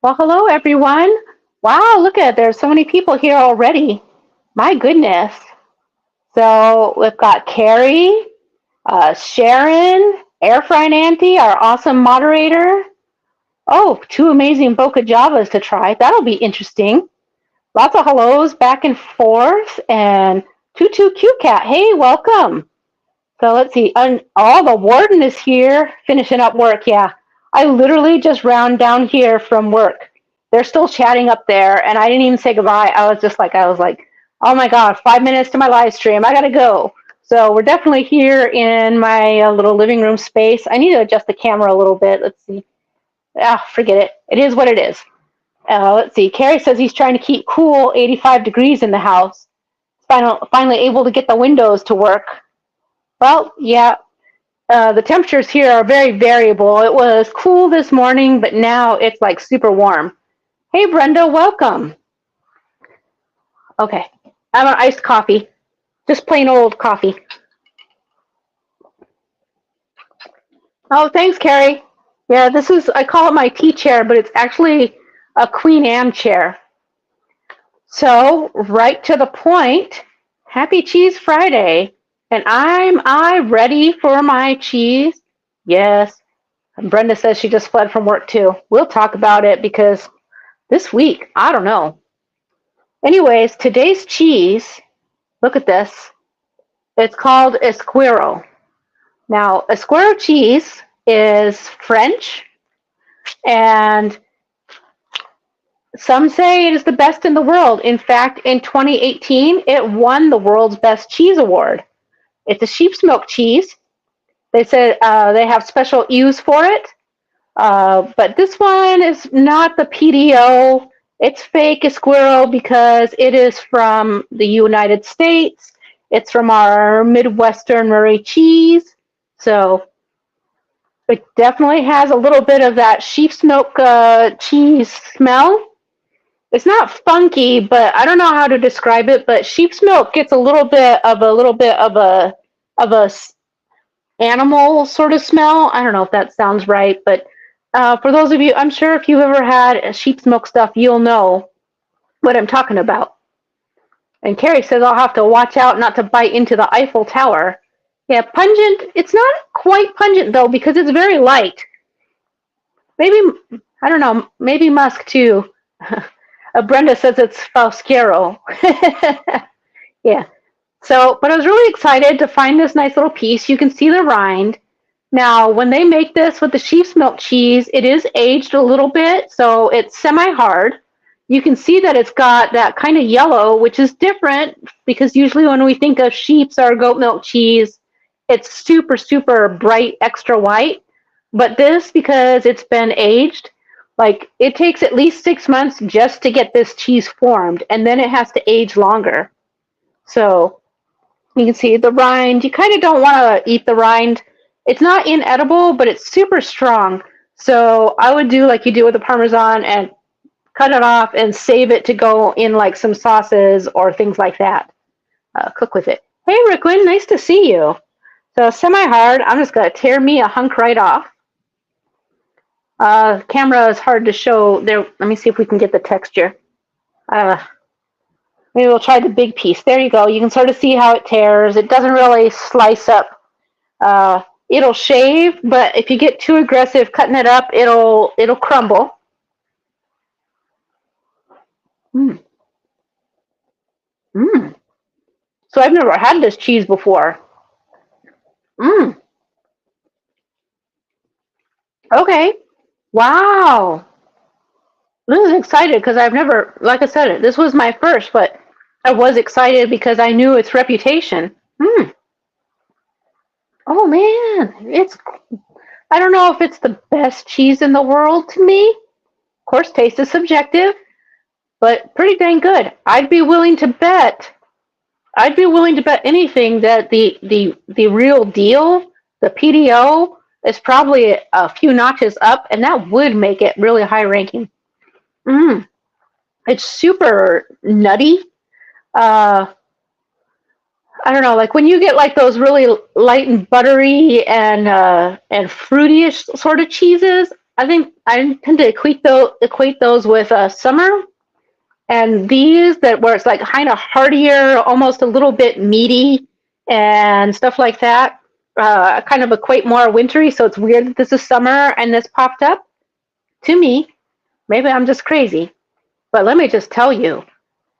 Well, hello everyone. Wow, look at it. There's so many people here already. My goodness. So we've got Carrie, Sharon, Air Frying Auntie, our awesome moderator. Oh, two amazing Boca Javas to try. That'll be interesting. Lots of hellos back and forth. And Tutu Q Cat. Hey, welcome. So let's see. The warden is here finishing up work. Yeah. I literally just round down here from work. They're still chatting up there, and I didn't even say goodbye. I was like, oh my God, 5 minutes to my live stream. I got to go. So we're definitely here in my little living room space. I need to adjust the camera a little bit. Let's see. Ah, forget it. It is what it is. Let's see. Carrie says he's trying to keep cool 85 degrees in the house. Finally able to get the windows to work. Well, yeah, the temperatures here are very variable. It was cool this morning, but now it's like super warm. Hey, Brenda, welcome. Okay, I have an iced coffee, just plain old coffee. Oh, thanks, Carrie. Yeah, I call it my tea chair, but it's actually a Queen Anne chair. So, right to the point, happy Cheese Friday. And I ready for my cheese? Yes. And Brenda says she just fled from work too. We'll talk about it because this week, I don't know. Anyways, today's cheese, look at this. It's called Esquirrou. Now, Esquirrou cheese is French, and some say it is the best in the world. In fact, in 2018, it won the world's best cheese award. It's a sheep's milk cheese. They said they have special use for it. But this one is not the PDO. It's fake Esquirrou because it is from the United States. It's from our Midwestern Murray cheese. So it definitely has a little bit of that sheep's milk cheese smell. It's not funky, but I don't know how to describe it. But sheep's milk gets a little bit of a animal sort of smell. I don't know if that sounds right, but for those of you, I'm sure if you've ever had sheep's milk stuff, you'll know what I'm talking about. And Carrie says I'll have to watch out not to bite into the Eiffel Tower. Yeah, pungent. It's not quite pungent though because it's very light. Maybe, I don't know, maybe musk too. Brenda says it's Fosquero. Yeah. So, but I was really excited to find this nice little piece. You can see the rind. Now, when they make this with the sheep's milk cheese, it is aged a little bit, so it's semi-hard. You can see that it's got that kind of yellow, which is different because usually when we think of sheep's or goat milk cheese, it's super, super bright, extra white. But this, because it's been aged, like it takes at least 6 months just to get this cheese formed, and then it has to age longer. So you can see the rind. You kind of don't want to eat the rind. It's not inedible, but it's super strong. So I would do like you do with the Parmesan and cut it off and save it to go in like some sauces or things like that. Cook with it. Hey, Rickwin, nice to see you. So semi-hard, I'm just going to tear me a hunk right off. Camera is hard to show. There. Let me see if we can get the texture. Maybe we'll try the big piece. There you go. You can sort of see how it tears. It doesn't really slice up. It'll shave, but if you get too aggressive cutting it up, it'll crumble. Mm. Mm. So I've never had this cheese before. Mm. Okay. Wow. This is excited because I've never, like I said, this was my first, but I was excited because I knew its reputation. Mm. Oh man, I don't know if it's the best cheese in the world to me. Of course, taste is subjective, but pretty dang good. I'd be willing to bet anything that the real deal, the PDO, is probably a few notches up, and that would make it really high ranking. Mm. It's super nutty. I don't know, like when you get like those really light and buttery and fruity-ish sort of cheeses, I think I tend to equate those with summer, and these that where it's like kind of heartier, almost a little bit meaty, and stuff like that. Kind of equate more wintry, so it's weird that this is summer and this popped up to me. Maybe I'm just crazy, but let me just tell you,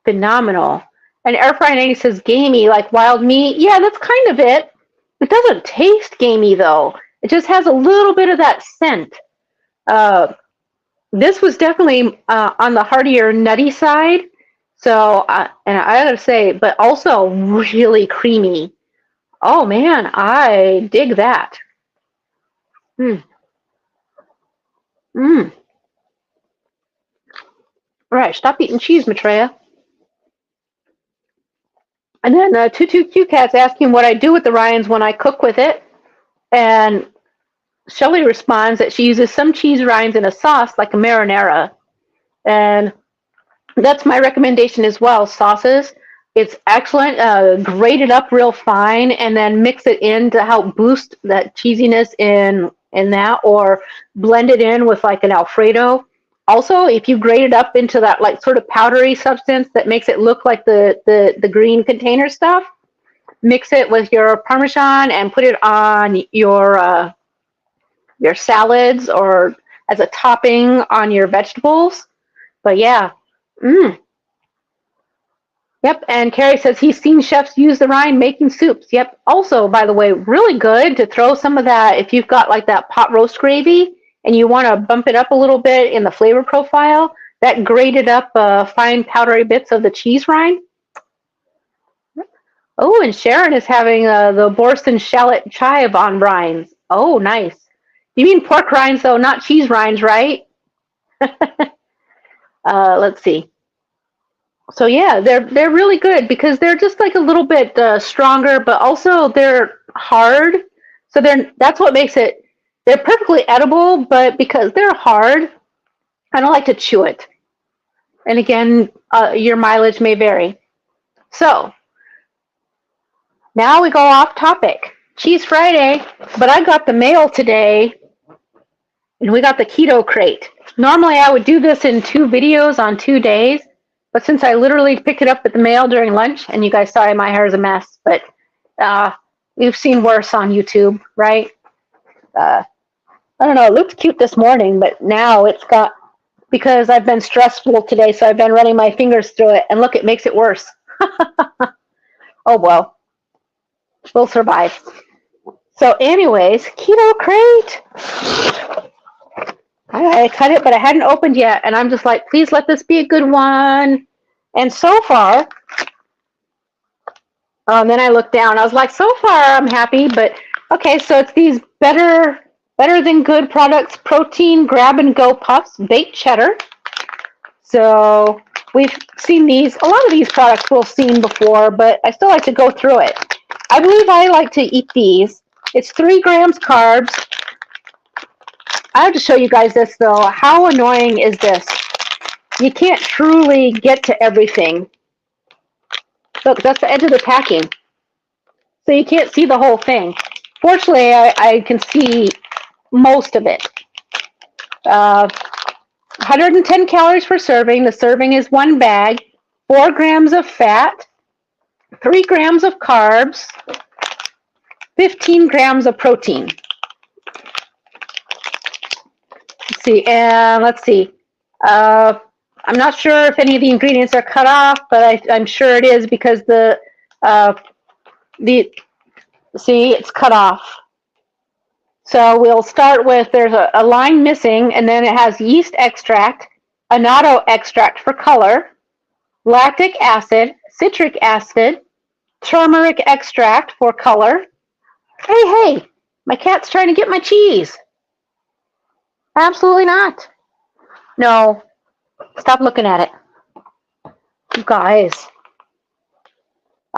phenomenal. And air fry 90 says gamey, like wild meat. Yeah, that's kind of it. It doesn't taste gamey though. It just has a little bit of that scent. Uh, this was definitely on the heartier, nutty side. So, and I gotta say, but also really creamy. Oh man, I dig that. Mm. Mm. All right, stop eating cheese, Maitreya. And then Tutu Q Cat's asking what I do with the rinds when I cook with it. And Shelly responds that she uses some cheese rinds in a sauce like a marinara. And that's my recommendation as well, sauces. It's excellent. Grate it up real fine and then mix it in to help boost that cheesiness in that, or blend it in with like an Alfredo. Also, if you grate it up into that like sort of powdery substance that makes it look like the green container stuff, mix it with your Parmesan and put it on your salads or as a topping on your vegetables. But yeah, mm, yep. And Carrie says he's seen chefs use the rind making soups. Yep. Also, by the way, really good to throw some of that if you've got like that pot roast gravy and you want to bump it up a little bit in the flavor profile. That grated up fine powdery bits of the cheese rind. Oh, and Sharon is having the Borston shallot chive on rinds. Oh, nice. You mean pork rinds though, not cheese rinds, right? Let's see. So yeah, they're really good because they're just like a little bit stronger, but also they're hard. So that's what makes it. They're perfectly edible, but because they're hard, I don't like to chew it. And again, your mileage may vary. So now we go off topic. Cheese Friday, but I got the mail today, and we got the Keto Crate. Normally, I would do this in 2 videos on 2 days. But since I literally picked it up at the mail during lunch, and you guys saw my hair is a mess, but you've seen worse on YouTube, right? I don't know, it looked cute this morning, but now it's got, because I've been stressful today, so I've been running my fingers through it, and look, it makes it worse. Oh, well, we'll survive. So anyways, Keto Crate. I cut it, but I hadn't opened yet, and I'm just like, please let this be a good one. And so far, then I looked down. I was like, so far I'm happy, but okay. So it's these better than good products, protein grab and go puffs, baked cheddar. So we've seen these. A lot of these products we've seen before, but I still like to go through it. I believe I like to eat these. It's 3 grams carbs. I have to show you guys this though. How annoying is this? You can't truly get to everything. Look, that's the edge of the packing. So you can't see the whole thing. Fortunately, I can see most of it. 110 calories per serving. The serving is 1 bag. 4 grams of fat. 3 grams of carbs. 15 grams of protein. Let's see. I'm not sure if any of the ingredients are cut off, but I'm sure it is because see, it's cut off. So we'll start with, there's a line missing, and then it has yeast extract, annatto extract for color, lactic acid, citric acid, turmeric extract for color. Hey, my cat's trying to get my cheese. Absolutely not. No, stop looking at it. You guys.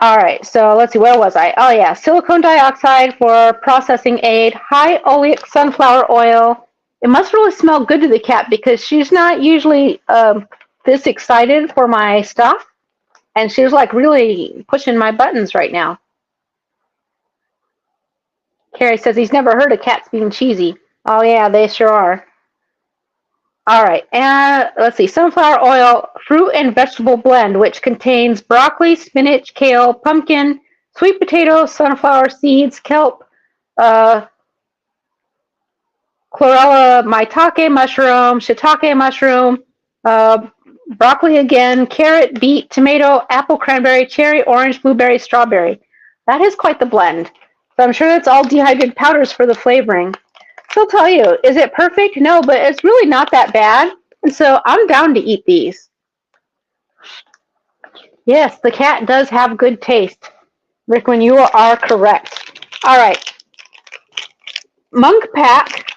All right, so let's see, where was I? Oh yeah, silicone dioxide for processing aid, high oleic sunflower oil. It must really smell good to the cat because she's not usually this excited for my stuff. And she's like really pushing my buttons right now. Carrie says he's never heard of cats being cheesy. Oh yeah, they sure are. All right, and let's see, sunflower oil, fruit and vegetable blend, which contains broccoli, spinach, kale, pumpkin, sweet potato, sunflower seeds, kelp, uh, chlorella maitake mushroom, shiitake mushroom, uh, broccoli again, carrot, beet, tomato, apple, cranberry, cherry, orange, blueberry, strawberry. That is quite the blend. So I'm sure that's all dehydrated powders for the flavoring. So I'll tell you, is it perfect? No, but it's really not that bad. And so I'm down to eat these. Yes, the cat does have good taste. Rick, when you are correct. All right. Monk Pack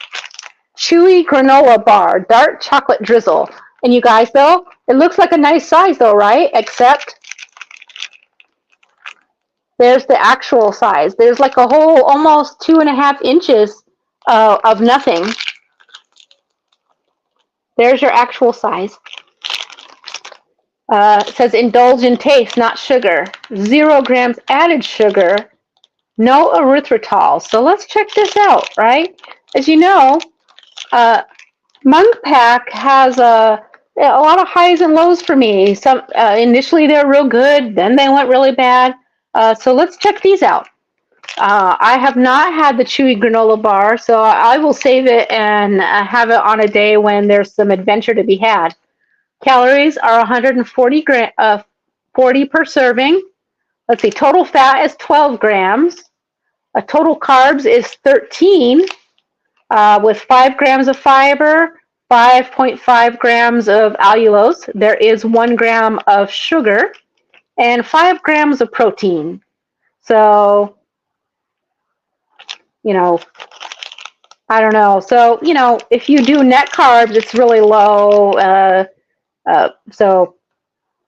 Chewy Granola Bar, Dark Chocolate Drizzle. And you guys, though, it looks like a nice size, though, right? Except there's the actual size. There's like a whole almost 2.5 inches of nothing. There's your actual size. It says indulge in taste, not sugar. 0 grams added sugar. No erythritol. So let's check this out, right? As you know, Monk Pack has a lot of highs and lows for me. Some initially they're real good, then they went really bad. So let's check these out. I have not had the chewy granola bar, so I will save it and have it on a day when there's some adventure to be had. Calories are 140 40 per serving. Let's see, total fat is 12 grams. Total carbs is 13, with 5 grams of fiber, 5.5 grams of allulose. There is 1 gram of sugar and 5 grams of protein. So, I don't know. So, if you do net carbs, it's really low.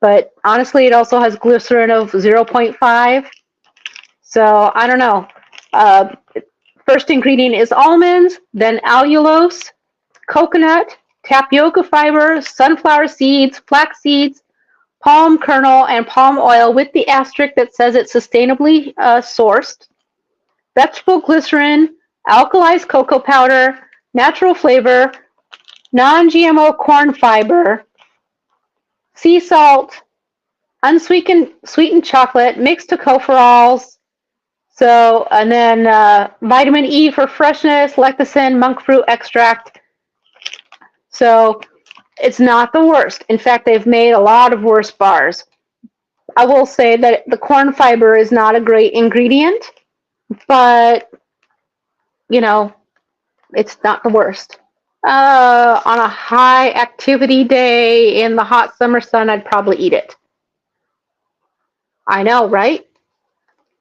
But honestly, it also has glycerin of 0.5. So I don't know. First ingredient is almonds, then allulose, coconut, tapioca fiber, sunflower seeds, flax seeds, palm kernel, and palm oil with the asterisk that says it's sustainably sourced, vegetable glycerin, alkalized cocoa powder, natural flavor, non-GMO corn fiber, sea salt, unsweetened chocolate, mixed tocopherols. So, and then vitamin E for freshness, lecithin, monk fruit extract. So, it's not the worst. In fact, they've made a lot of worse bars. I will say that the corn fiber is not a great ingredient, but, it's not the worst. On a high activity day in the hot summer sun, I'd probably eat it. I know, right?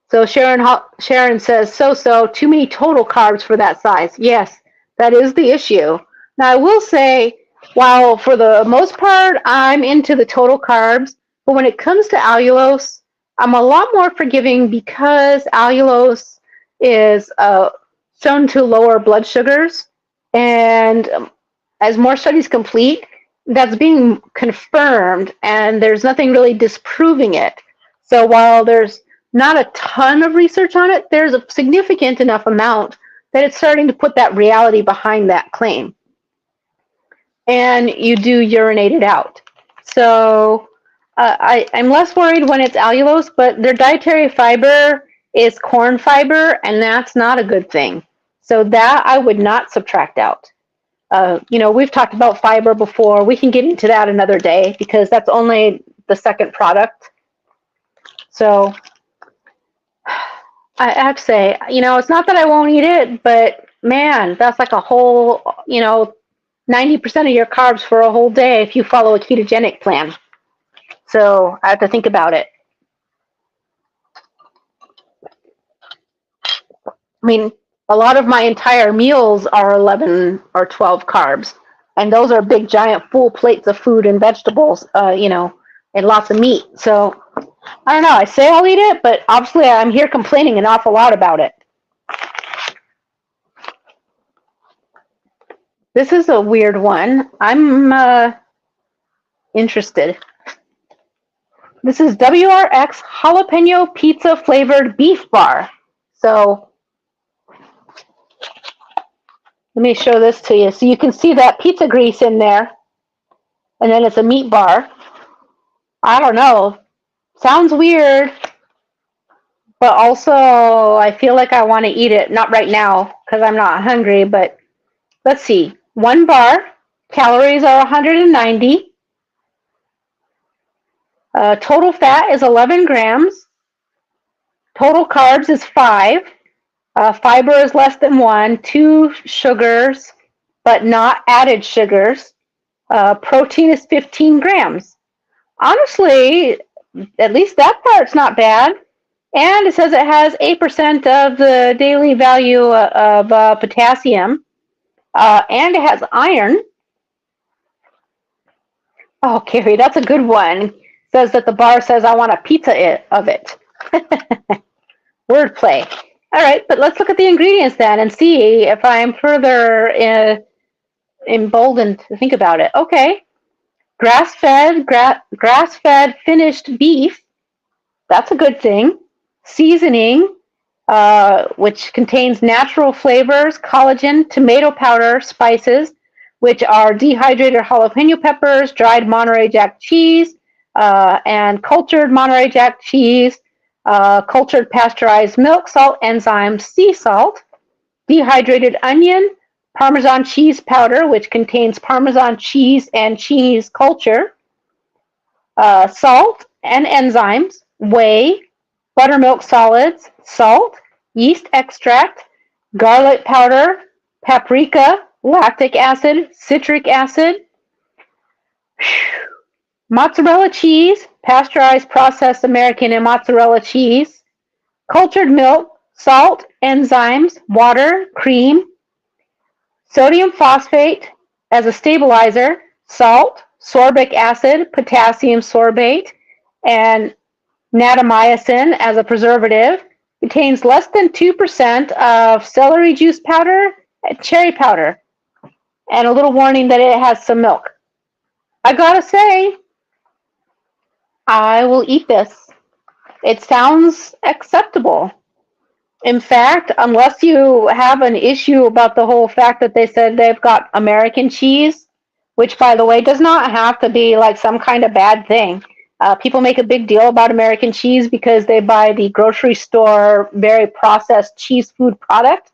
So Sharon says, so, too many total carbs for that size. Yes, that is the issue. Now, I will say, while for the most part, I'm into the total carbs, but when it comes to allulose, I'm a lot more forgiving because allulose is shown to lower blood sugars. And as more studies complete, that's being confirmed, and there's nothing really disproving it. So while there's not a ton of research on it, there's a significant enough amount that it's starting to put that reality behind that claim. And you do urinate it out. So I'm less worried when it's allulose, but their dietary fiber is corn fiber, and that's not a good thing. So that I would not subtract out. We've talked about fiber before. We can get into that another day because that's only the second product. So I have to say, it's not that I won't eat it, but man, that's like a whole, 90% of your carbs for a whole day if you follow a ketogenic plan. So I have to think about it. I mean, a lot of my entire meals are 11 or 12 carbs, and those are big, giant, full plates of food and vegetables, and lots of meat. So I don't know. I say I'll eat it, but obviously I'm here complaining an awful lot about it. This is a weird one. I'm interested. This is WRX jalapeno pizza flavored beef bar. So Let me show this to you. So you can see that pizza grease in there. And then it's a meat bar. I don't know. Sounds weird. But also, I feel like I want to eat it. Not right now, because I'm not hungry. But let's see. 1 bar. Calories are 190. Total fat is 11 grams. Total carbs is 5. Fiber is less than 1. 2 sugars, but not added sugars. Protein is 15 grams. Honestly, at least that part's not bad. And it says it has 8% of the daily value of potassium. And it has iron. Oh, Carrie, that's a good one. It says that the bar says, I want a pizza of it. Wordplay. All right, but let's look at the ingredients then and see if I'm further emboldened to think about it. Okay. Grass-fed finished beef. That's a good thing. Seasoning, which contains natural flavors, collagen, tomato powder, spices, which are dehydrated jalapeno peppers, dried Monterey Jack cheese, and cultured Monterey Jack cheese, cultured pasteurized milk, salt, enzymes, sea salt, dehydrated onion, Parmesan cheese powder, which contains Parmesan cheese and cheese culture, salt and enzymes, whey, buttermilk solids, salt, yeast extract, garlic powder, paprika, lactic acid, citric acid, mozzarella cheese, pasteurized processed American and mozzarella cheese, cultured milk, salt, enzymes, water, cream, sodium phosphate as a stabilizer, salt, sorbic acid, potassium sorbate, and natamycin as a preservative. Contains less than 2% of celery juice powder and cherry powder. And a little warning that it has some milk. I gotta say, I will eat this. It sounds acceptable. In fact, unless you have an issue about the whole fact that they said they've got American cheese, which, by the way, does not have to be like some kind of bad thing. People make a big deal about American cheese because they buy the grocery store very processed cheese food product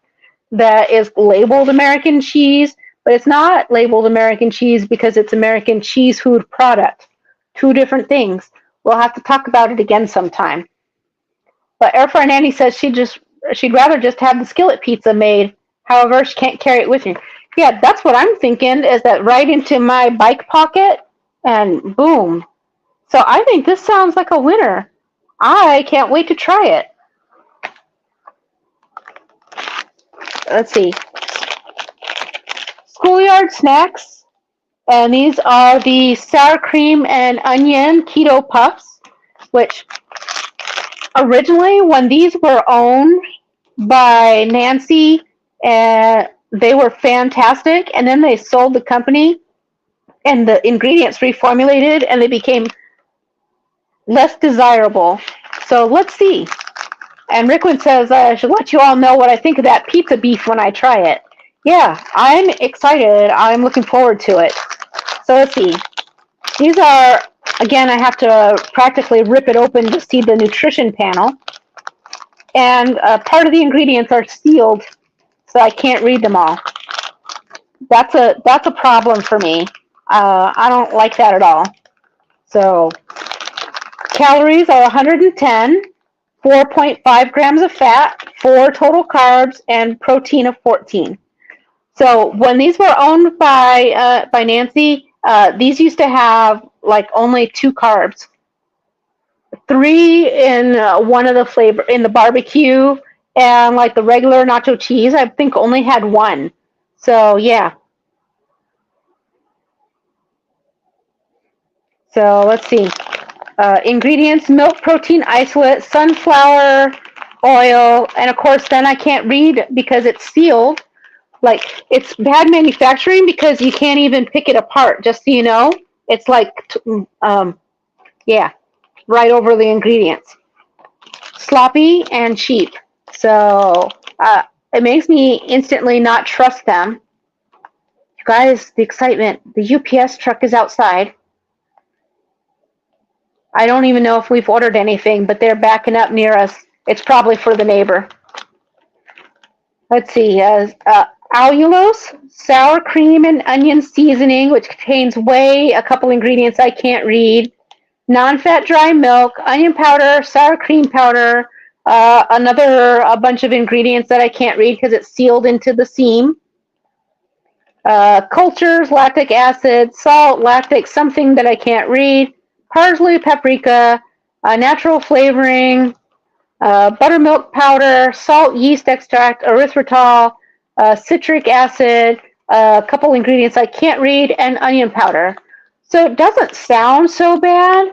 that is labeled American cheese, but it's not labeled American cheese because it's American cheese food product. 2 different things. We'll have to talk about it again sometime. But Air Fryer Nanny says she'd rather just have the skillet pizza made. However, she can't carry it with her. Yeah, that's what I'm thinking, is that right into my bike pocket and boom. So I think this sounds like a winner. I can't wait to try it. Let's see. Schoolyard Snacks. And these are the sour cream and onion keto puffs, which originally, when these were owned by Nancy, they were fantastic. And then they sold the company and the ingredients reformulated and they became less desirable. So let's see. And Rickwin says, I should let you all know what I think of that pizza beef when I try it. Yeah, I'm excited. I'm looking forward to it. So let's see. These are, again, I have to practically rip it open to see the nutrition panel. And part of the ingredients are sealed, so I can't read them all. That's a problem for me. I don't like that at all. So calories are 110, 4.5 grams of fat, 4 total carbs, and protein of 14. So when these were owned by Nancy, these used to have like only 2 carbs, 3 in one of the flavor in the barbecue, and like the regular nacho cheese, I think only had 1. So yeah. So let's see. Ingredients: milk, protein isolate, sunflower oil, and of course then I can't read because it's sealed. Like, it's bad manufacturing because you can't even pick it apart, just so you know. It's like, yeah, right over the ingredients. Sloppy and cheap. So it makes me instantly not trust them. Guys, the excitement. The UPS truck is outside. I don't even know if we've ordered anything, but they're backing up near us. It's probably for the neighbor. Let's see. Allulose, sour cream and onion seasoning, which contains whey, a couple ingredients I can't read. Non-fat dry milk, onion powder, sour cream powder, a bunch of ingredients that I can't read because it's sealed into the seam. Cultures, lactic acid, salt, lactic, something that I can't read, parsley, paprika, natural flavoring, buttermilk powder, salt, yeast extract, erythritol, citric acid, a couple ingredients I can't read, and onion powder. So it doesn't sound so bad,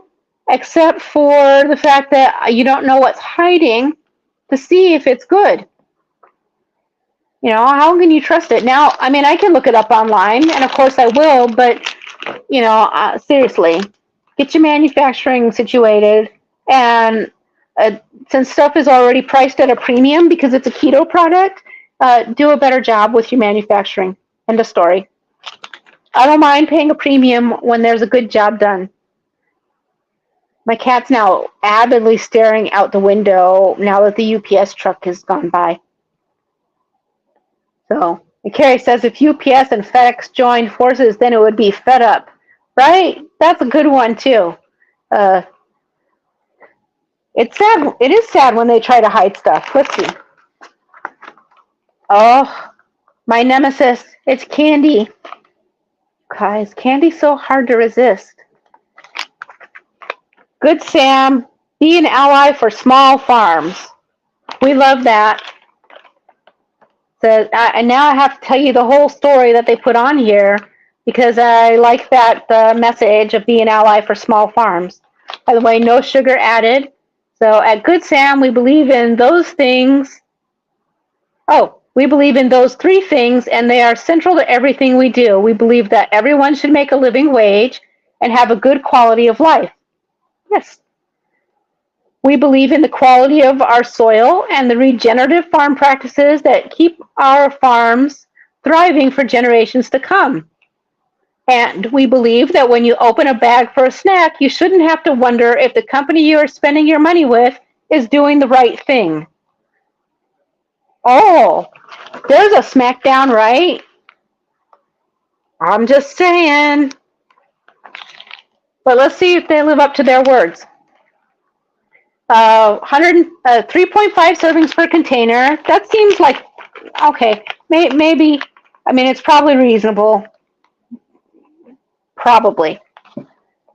except for the fact that you don't know what's hiding to see if it's good. You know, how can you trust it? Now, I mean, I can look it up online, and of course I will, but, you know, seriously, get your manufacturing situated, and since stuff is already priced at a premium because it's a keto product, do a better job with your manufacturing. End of story. I don't mind paying a premium when there's a good job done. My cat's now avidly staring out the window now that the UPS truck has gone by. So, and Carrie says if UPS and FedEx joined forces, then it would be Fed Up. Right? That's a good one, too. It's sad. It is sad when they try to hide stuff. Let's see. Oh, my nemesis. It's candy. Guys, candy's so hard to resist. Good Sam, be an ally for small farms. We love that. So, and now I have to tell you the whole story that they put on here because I like that message of being an ally for small farms. By the way, no sugar added. So at Good Sam, we believe in those things. Oh, we believe in those three things, and they are central to everything we do. We believe that everyone should make a living wage and have a good quality of life. Yes. We believe in the quality of our soil and the regenerative farm practices that keep our farms thriving for generations to come. And we believe that when you open a bag for a snack, you shouldn't have to wonder if the company you are spending your money with is doing the right thing. Oh, there's a smackdown, right? I'm just saying. But let's see if they live up to their words. 3.5 servings per container. That seems like, okay, maybe, I mean, it's probably reasonable. Probably.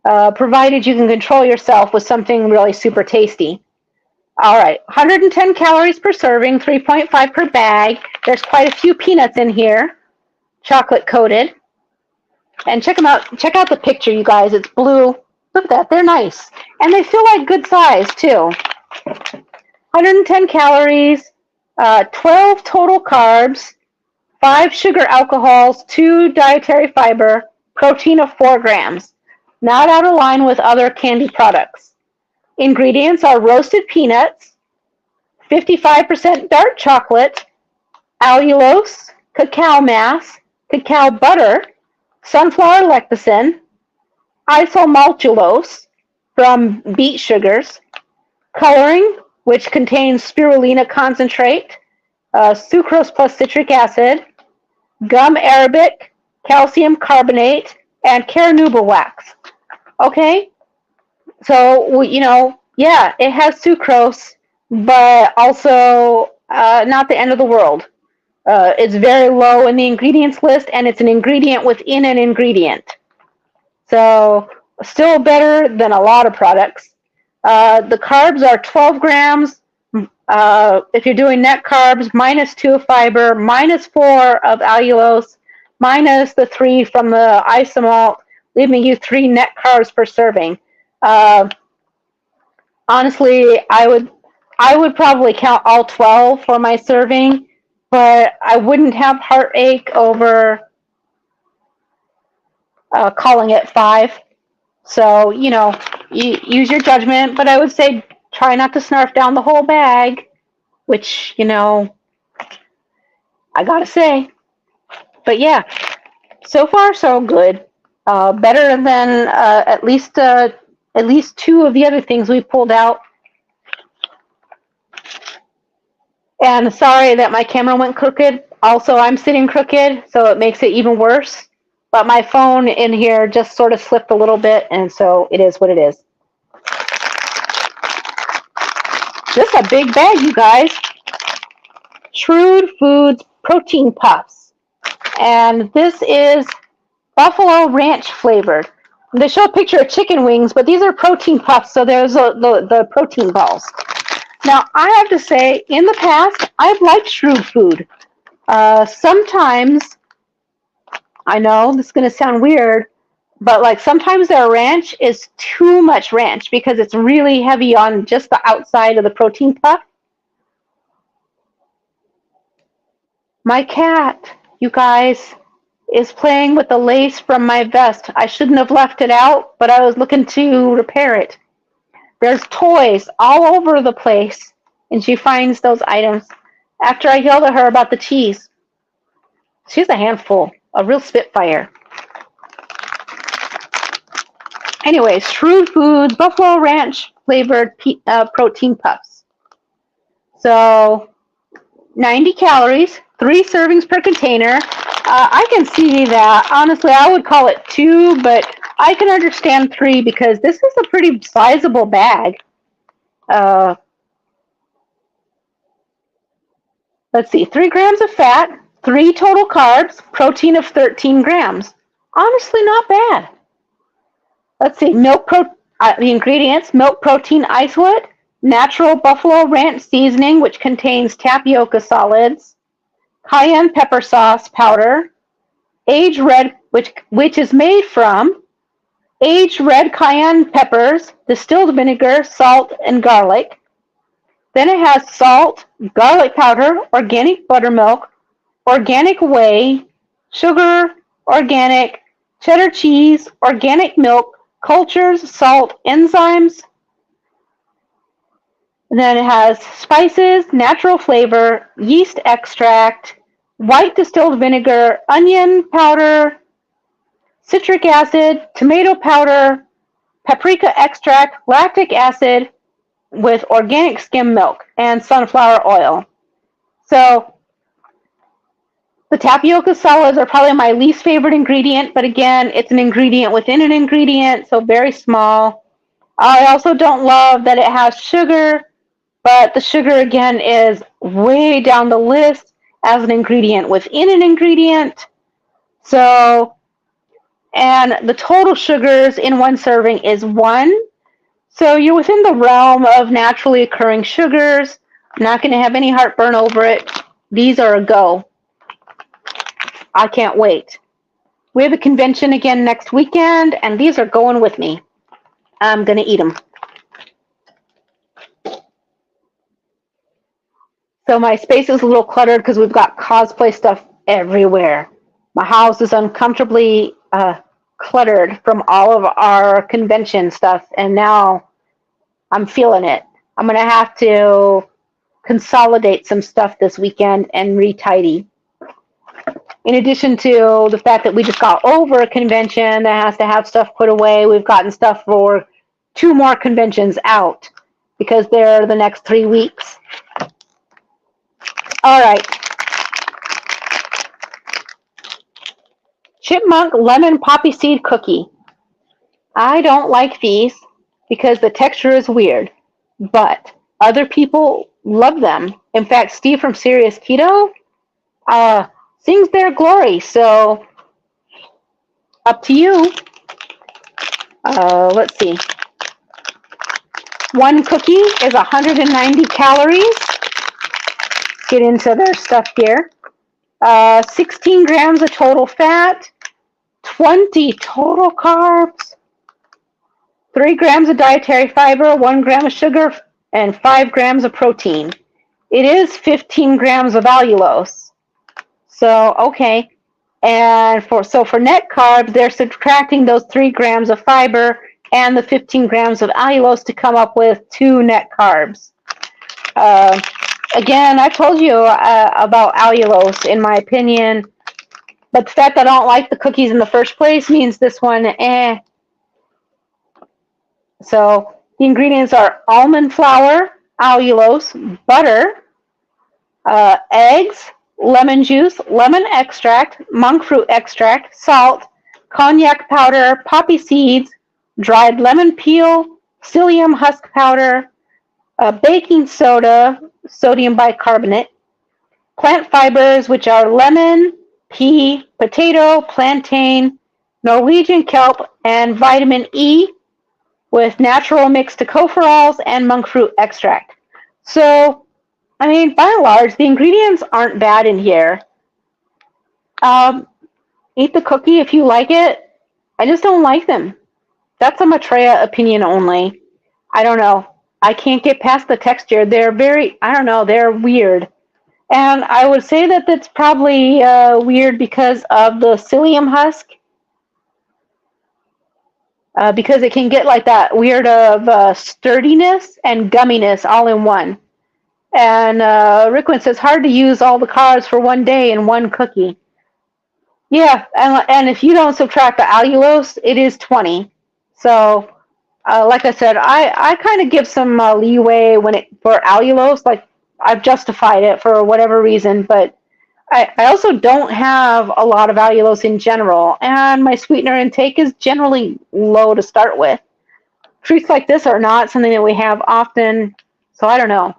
Provided you can control yourself with something really super tasty. All right, 110 calories per serving, 3.5 per bag. There's quite a few peanuts in here, chocolate coated. And check them out. Check out the picture, you guys. It's blue. Look at that. They're nice. And they feel like good size, too. 110 calories, 12 total carbs, 5 sugar alcohols, 2 dietary fiber, protein of 4 grams. Not out of line with other candy products. Ingredients are roasted peanuts, 55% dark chocolate, allulose, cacao mass, cacao butter, sunflower lecithin, isomaltulose from beet sugars, coloring, which contains spirulina concentrate, sucrose plus citric acid, gum arabic, calcium carbonate, and carnauba wax. Okay? So, you know, yeah, it has sucrose, but also not the end of the world. It's very low in the ingredients list, and it's an ingredient within an ingredient. So, still better than a lot of products. The carbs are 12 grams. If you're doing net carbs, -2 of fiber, -4 of allulose, minus the 3 from the isomalt, leaving you 3 net carbs per serving. Honestly, I would probably count all 12 for my serving, but I wouldn't have heartache over calling it 5. So, you know, use your judgment, but I would say try not to snarf down the whole bag, which, you know, I gotta say. But yeah, So far, so good. Better than at least two of the other things we pulled out. And sorry that my camera went crooked. Also, I'm sitting crooked, so it makes it even worse. But my phone in here just sort of slipped a little bit, and so it is what it is. This is a big bag, you guys. Shrewd Foods Protein Puffs. And this is Buffalo Ranch flavored. They show a picture of chicken wings, but these are protein puffs, so there's the protein balls. Now, I have to say, in the past, I've liked Shrewd Food. Sometimes, I know this is going to sound weird, but like sometimes their ranch is too much ranch because it's really heavy on just the outside of the protein puff. My cat, you guys, is playing with the lace from my vest. I shouldn't have left it out, but I was looking to repair it. There's toys all over the place, and she finds those items after I yelled at her about the cheese. She's a handful, a real spitfire. Anyways, Shrewd Foods Buffalo Ranch flavored protein puffs. So 90 calories, 3 servings per container. I can see that. Honestly, I would call it 2, but I can understand 3 because this is a pretty sizable bag. Let's see, 3 grams of fat, 3 total carbs, protein of 13 grams. Honestly, not bad. Let's see, the ingredients: milk protein isolate, natural buffalo ranch seasoning, which contains tapioca solids, cayenne pepper sauce powder, aged red, which is made from aged red cayenne peppers, distilled vinegar, salt, and garlic. Then it has salt, garlic powder, organic buttermilk, organic whey, sugar, organic, cheddar cheese, organic milk, cultures, salt, enzymes. And then it has spices, natural flavor, yeast extract, white distilled vinegar, onion powder, citric acid, tomato powder, paprika extract, lactic acid with organic skim milk, and sunflower oil. So the tapioca solids are probably my least favorite ingredient, but again, it's an ingredient within an ingredient, so very small. I also don't love that it has sugar, but the sugar again is way down the list as an ingredient within an ingredient. So, and the total sugars in one serving is 1. So you're within the realm of naturally occurring sugars. I'm not going to have any heartburn over it. These are a go. I can't wait. We have a convention again next weekend, and these are going with me. I'm going to eat them. So my space is a little cluttered because we've got cosplay stuff everywhere. My house is uncomfortably cluttered from all of our convention stuff, and now I'm feeling it. I'm going to have to consolidate some stuff this weekend and re-tidy. In addition to the fact that we just got over a convention that has to have stuff put away, we've gotten stuff for 2 more conventions out because they're the next 3 weeks. All right. Chipmunk Lemon Poppy Seed Cookie. I don't like these because the texture is weird, but other people love them. In fact, Steve from Serious Keto sings their glory, so up to you. Let's see. 1 cookie is 190 calories. Let's get into their stuff here. 16 grams of total fat, 20 total carbs, 3 grams of dietary fiber, 1 gram of sugar, and 5 grams of protein. It is 15 grams of allulose. So, okay. And for net carbs, they're subtracting those 3 grams of fiber and the 15 grams of allulose to come up with 2 net carbs. Again, I told you about allulose. In my opinion, But the fact that I don't like the cookies in the first place means this one, eh. So the ingredients are almond flour, allulose, butter, eggs, lemon juice, lemon extract, monk fruit extract, salt, cognac powder, poppy seeds, dried lemon peel, psyllium husk powder, baking soda, sodium bicarbonate, plant fibers, which are lemon, pea, potato, plantain, Norwegian kelp, and vitamin E, with natural mixed tocopherols and monk fruit extract. So, I mean, by and large, the ingredients aren't bad in here. Eat the cookie if you like it. I just don't like them. That's a Maitreya opinion only. I don't know. I can't get past the texture. They're very, I don't know, they're weird. And I would say that that's probably weird because of the psyllium husk. Because it can get like that weird of sturdiness and gumminess all in one. And Rickwin says, hard to use all the carbs for one day in one cookie. Yeah, and if you don't subtract the allulose, it is 20. So, like I said, I kind of give some leeway for allulose. Like, I've justified it for whatever reason, but I also don't have a lot of allulose in general, and my sweetener intake is generally low to start with. Treats like this are not something that we have often, so I don't know.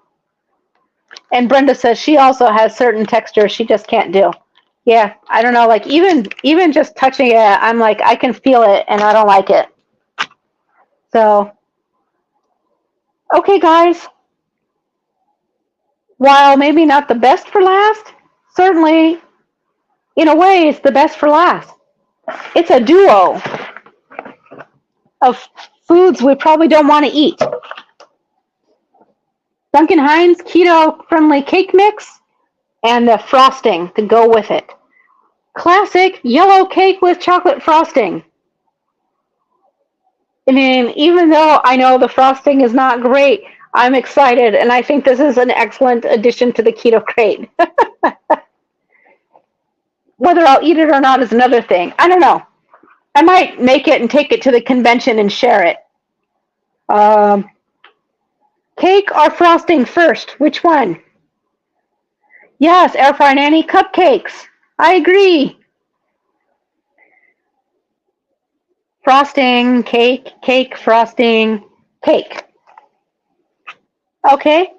And Brenda says she also has certain textures she just can't do. Yeah, I don't know, like even just touching it, I'm like, I can feel it, and I don't like it. So, okay, guys. While maybe not the best for last, certainly, in a way, it's the best for last. It's a duo of foods we probably don't want to eat. Duncan Hines keto-friendly cake mix and the frosting to go with it. Classic yellow cake with chocolate frosting. I mean, even though I know the frosting is not great, I'm excited, and I think this is an excellent addition to the Keto Crate. Whether I'll eat it or not is another thing. I don't know. I might make it and take it to the convention and share it. Cake or frosting first? Which one? Yes, air fry nanny cupcakes. I agree. Frosting, cake, frosting, cake. Okay.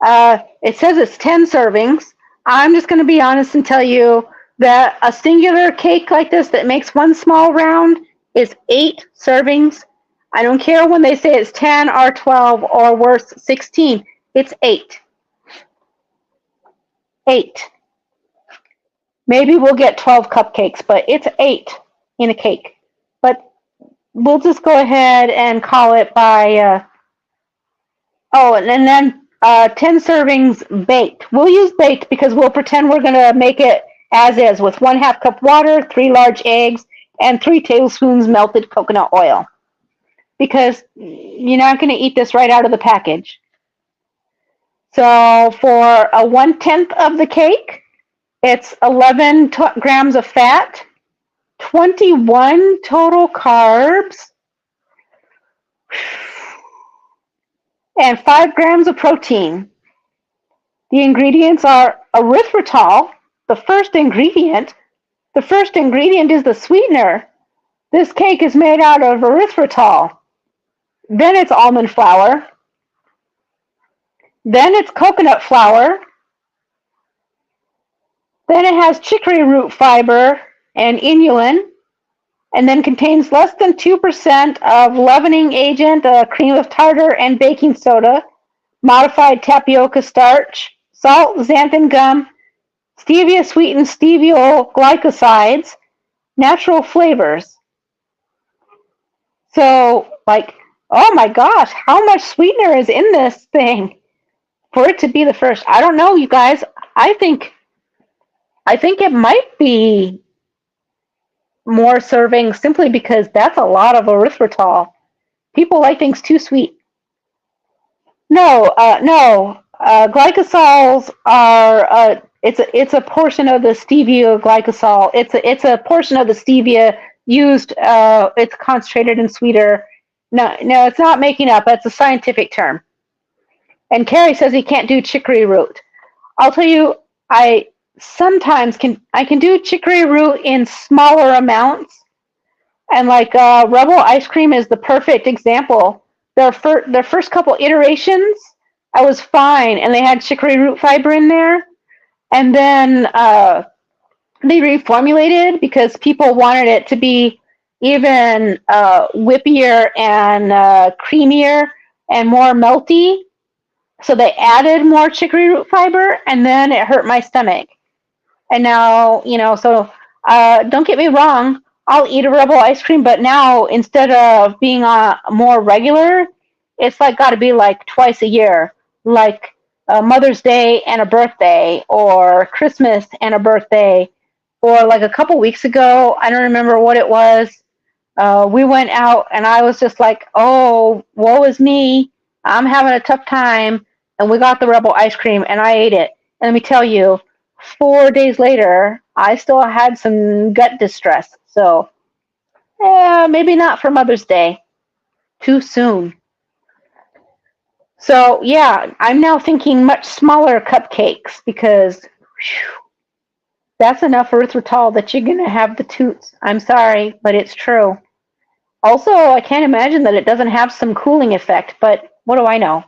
It says it's 10 servings. I'm just going to be honest and tell you that a singular cake like this that makes one small round is 8 servings. I don't care when they say it's 10 or 12 or worse, 16. It's 8. 8. Maybe we'll get 12 cupcakes, but it's 8 in a cake. But we'll just go ahead and call it by, and then 10 servings baked. We'll use baked because we'll pretend we're going to make it as is with 1/2 cup water, 3 large eggs, and 3 tablespoons melted coconut oil. Because you're not going to eat this right out of the package. So for a 1/10 of the cake, it's 11 grams of fat, 21 total carbs, and 5 grams of protein. The ingredients are erythritol, the first ingredient. The first ingredient is the sweetener. This cake is made out of erythritol. Then it's almond flour. Then it's coconut flour. Then it has chicory root fiber and inulin, and then contains less than 2% of leavening agent, cream of tartar, and baking soda, modified tapioca starch, salt, xanthan gum, stevia sweetened steviol glycosides, natural flavors. So, like, oh my gosh, how much sweetener is in this thing for it to be the first? I don't know, you guys. I think it might be more servings simply because that's a lot of erythritol. People like things too sweet. No. Glycosols are It's a portion of the stevia glycosol. It's a portion of the stevia used. It's concentrated and sweeter. No, it's not making up. That's a scientific term. And Carrie says he can't do chicory root. I'll tell you, I sometimes can do chicory root in smaller amounts, and like Rebel ice cream is the perfect example. Their first couple iterations, I was fine, and they had chicory root fiber in there, and then they reformulated because people wanted it to be even whippier and creamier and more melty. So they added more chicory root fiber, and then it hurt my stomach. And now, so don't get me wrong, I'll eat a Rebel ice cream, but now instead of being more regular, it's like got to be like twice a year, like Mother's Day and a birthday, or Christmas and a birthday, or like a couple weeks ago, I don't remember what it was. We went out, and I was just like, oh, woe is me. I'm having a tough time. And we got the Rebel ice cream, and I ate it. And let me tell you, 4 days later, I still had some gut distress. So, maybe not for Mother's Day. Too soon. So, yeah, I'm now thinking much smaller cupcakes because that's enough erythritol that you're going to have the toots. I'm sorry, but it's true. Also, I can't imagine that it doesn't have some cooling effect, but what do I know?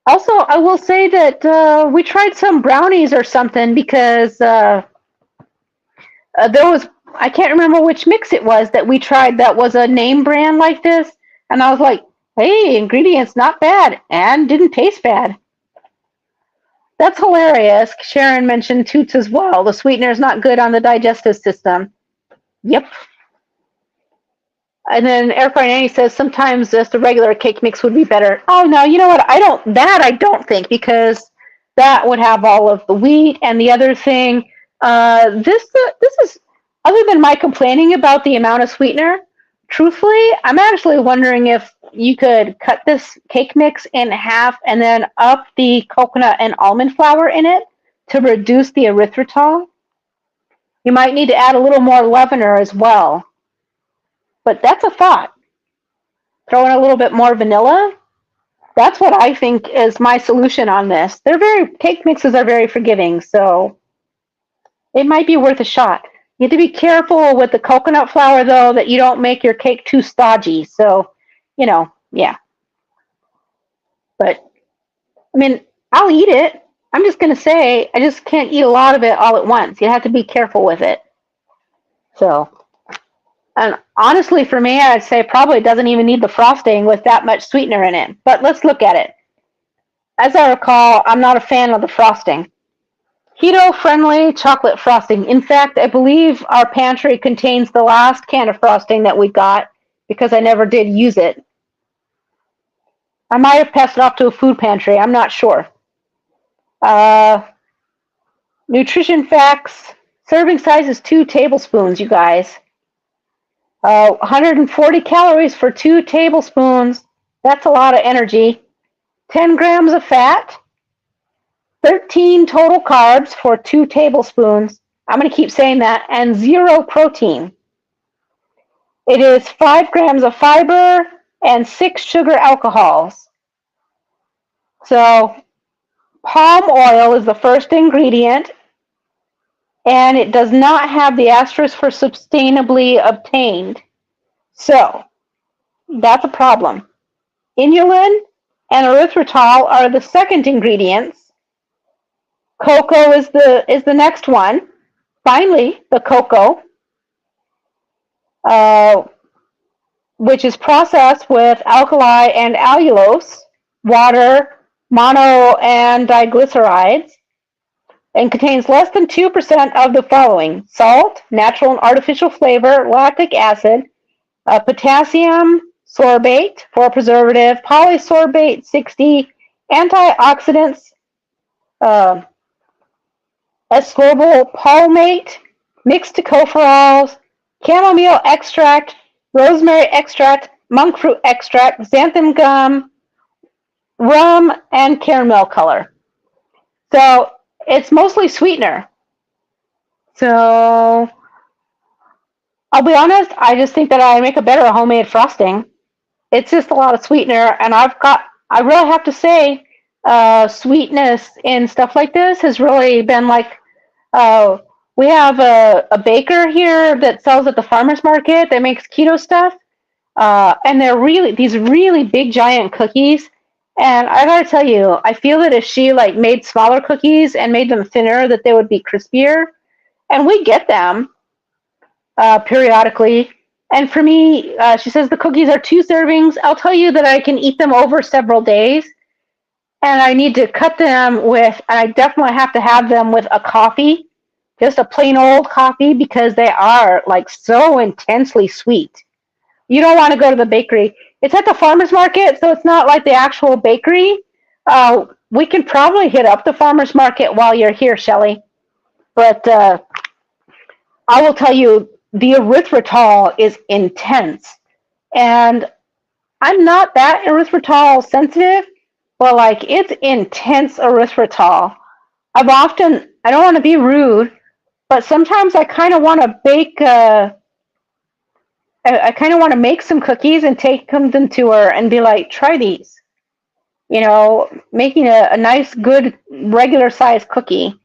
Also, I will say that we tried some brownies or something because there was, I can't remember which mix it was that we tried that was a name brand like this. And I was like, hey, ingredients not bad and didn't taste bad. That's hilarious. Sharon mentioned toots as well. The sweetener is not good on the digestive system. Yep. And then Air Fryer Nanny says sometimes just a regular cake mix would be better. Oh no, you know what? I don't think, because that would have all of the wheat. And the other thing, this is, other than my complaining about the amount of sweetener, truthfully, I'm actually wondering if you could cut this cake mix in half and then up the coconut and almond flour in it to reduce the erythritol. You might need to add a little more leavener as well. But that's a thought. Throw in a little bit more vanilla. That's what I think is my solution on this. Cake mixes are very forgiving, so it might be worth a shot. You have to be careful with the coconut flour, though, that you don't make your cake too stodgy. So, yeah. But, I mean, I'll eat it. I'm just going to say, I just can't eat a lot of it all at once. You have to be careful with it. So, and honestly, for me, I'd say probably it doesn't even need the frosting with that much sweetener in it. But let's look at it. As I recall, I'm not a fan of the frosting. Keto-friendly chocolate frosting. In fact, I believe our pantry contains the last can of frosting that we got because I never did use it. I might have passed it off to a food pantry. I'm not sure. Nutrition facts. Serving size is 2 tablespoons, you guys. 140 calories for 2 tablespoons. That's a lot of energy. 10 grams of fat. 13 total carbs for 2 tablespoons. I'm going to keep saying that. And 0 protein. It is 5 grams of fiber and 6 sugar alcohols. So palm oil is the first ingredient, and it does not have the asterisk for sustainably obtained. So that's a problem. Inulin and erythritol are the second ingredients. Cocoa is the next one. Finally, the cocoa, which is processed with alkali and allulose, water, mono and diglycerides, and contains less than 2% of the following: salt, natural and artificial flavor, lactic acid, potassium sorbate for preservative, polysorbate 60, antioxidants, ascorbyl palmate, mixed tocopherols, chamomile extract, rosemary extract, monk fruit extract, xanthan gum, rum, and caramel color. So It's mostly sweetener. So I'll be honest, I just think that I make a better homemade frosting. It's just a lot of sweetener, and I really have to say, sweetness in stuff like this has really been like, uh, we have a baker here that sells at the farmer's market that makes keto stuff, and they're really, these really big giant cookies. And I gotta tell you, I feel that if she like made smaller cookies and made them thinner, that they would be crispier. And we get them periodically. And for me, she says the cookies are 2 servings. I'll tell you that I can eat them over several days. And I need to cut them with, and I definitely have to have them with a coffee, just a plain old coffee, because they are like so intensely sweet. You don't want to go to the bakery. It's at the farmer's market, so it's not like the actual bakery. We can probably hit up the farmer's market while you're here, Shelley. But I will tell you, the erythritol is intense. And I'm not that erythritol sensitive, but like it's intense erythritol. I don't want to be rude, but sometimes I kind of want to bake, I kind of want to make some cookies and take them to her and be like, try these. You know, making a nice, good, regular size cookie.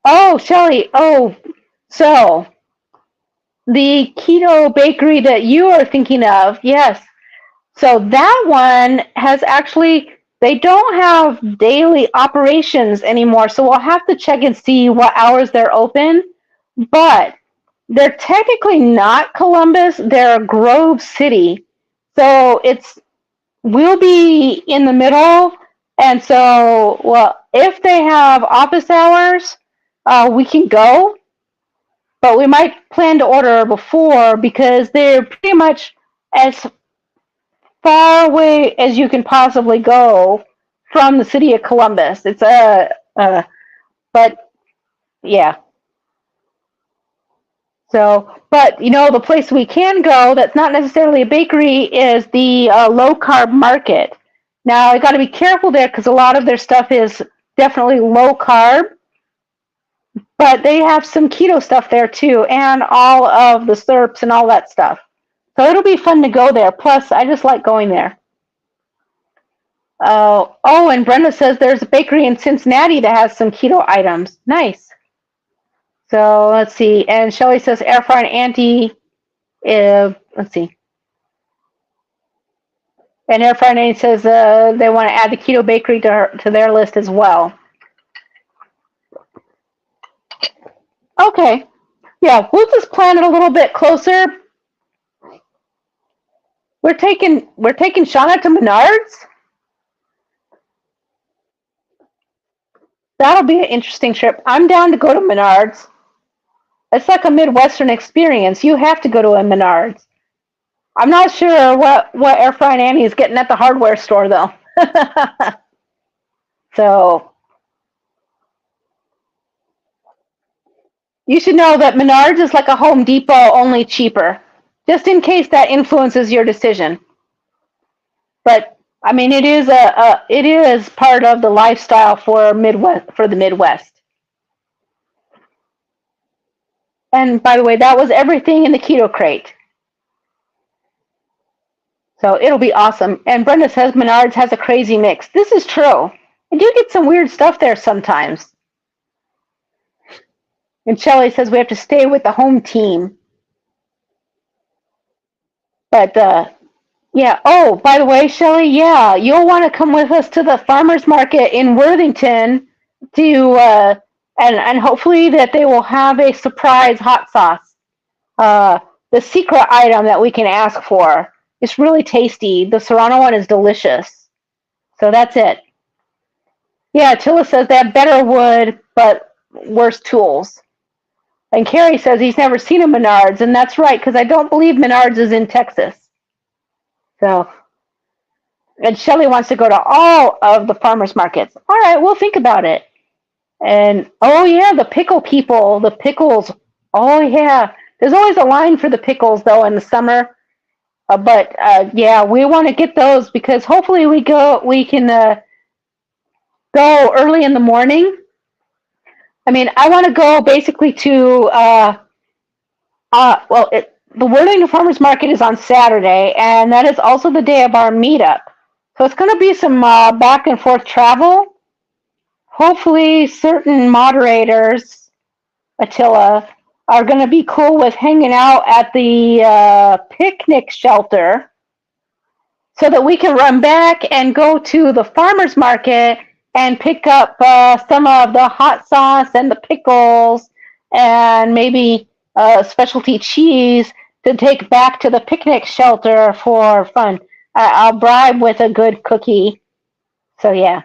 Oh, Shelly. Oh, so the Keto Bakery that you are thinking of, yes. So that one has actually, they don't have daily operations anymore. So we'll have to check and see what hours they're open. But they're technically not Columbus, they're Grove City. So we'll be in the middle. And so, well, if they have office hours, we can go. But we might plan to order before because they're pretty much as far away as you can possibly go from the city of Columbus. It's but yeah. So, but you know, the place we can go that's not necessarily a bakery is the low carb market. Now, I got to be careful there because a lot of their stuff is definitely low carb, but they have some keto stuff there too, and all of the syrups and all that stuff. So it'll be fun to go there. Plus, I just like going there. Oh, and Brenda says there's a bakery in Cincinnati that has some keto items. Nice. So let's see. And Shelly says air fry and auntie. Let's see. And air fry and auntie says they want to add the Keto Bakery to their list as well. Okay. Yeah, we'll just plan it a little bit closer. We're taking Shauna to Menards. That'll be an interesting trip. I'm down to go to Menards. It's like a Midwestern experience. You have to go to a Menards. I'm not sure what Air Fry and Annie is getting at the hardware store, though. So you should know that Menards is like a Home Depot, only cheaper, just in case that influences your decision. But I mean, it is part of the lifestyle for the Midwest. And by the way, that was everything in the Keto Crate. So it'll be awesome. And Brenda says Menards has a crazy mix. This is true. I do get some weird stuff there sometimes. And Shelley says we have to stay with the home team. But yeah. Oh, by the way, Shelley, yeah, you'll want to come with us to the farmers market in Worthington to and hopefully that they will have a surprise hot sauce. The secret item that we can ask for. It's really tasty. The Serrano one is delicious. So that's it. Yeah, Tilla says they have better wood, but worse tools. And Carrie says he's never seen a Menards, and that's right, because I don't believe Menards is in Texas. So, and Shelley wants to go to all of the farmers markets. All right, we'll think about it. And, oh yeah, the pickle people, the pickles. Oh yeah, there's always a line for the pickles, though, in the summer. Yeah, we want to get those because hopefully we can go early in the morning. I mean, I want to go basically to, the Whirling Farmers Market is on Saturday, and that is also the day of our meetup. So it's going to be some back and forth travel. Hopefully, certain moderators, Attila, are going to be cool with hanging out at the picnic shelter so that we can run back and go to the farmer's market and pick up some of the hot sauce and the pickles and maybe specialty cheese to take back to the picnic shelter for fun. I'll bribe with a good cookie. So yeah,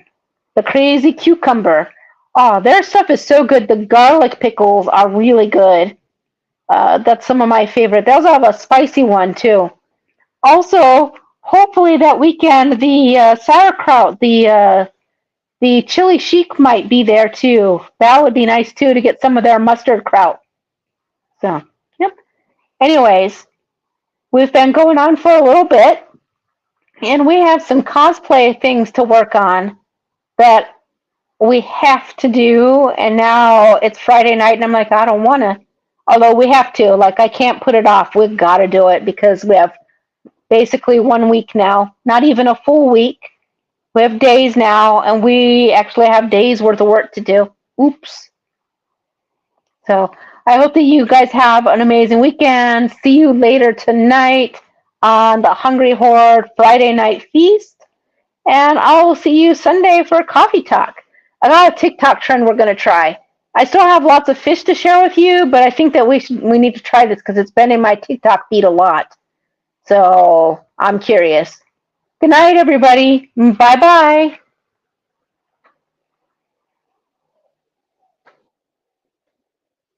the crazy cucumber. Oh, their stuff is so good. The garlic pickles are really good. That's some of my favorite. They also have a spicy one too. Also, hopefully that weekend the sauerkraut, the chili chic might be there too. That would be nice too to get some of their mustard kraut. So, yep. Anyways, we've been going on for a little bit, and we have some cosplay things to work on that we have to do. And now it's Friday night, and I'm like, I don't want to. Although we have to. Like, I can't put it off. We've got to do it because we have basically 1 week now, not even a full week. We have days now, and we actually have days worth of work to do. Oops. So I hope that you guys have an amazing weekend. See you later tonight on the Hungry Horde Friday night feast. And I'll see you Sunday for a coffee talk. I got a TikTok trend we're going to try. I still have lots of fish to share with you, but I think that we need to try this because it's been in my TikTok feed a lot. So I'm curious. Good night, everybody. Bye-bye.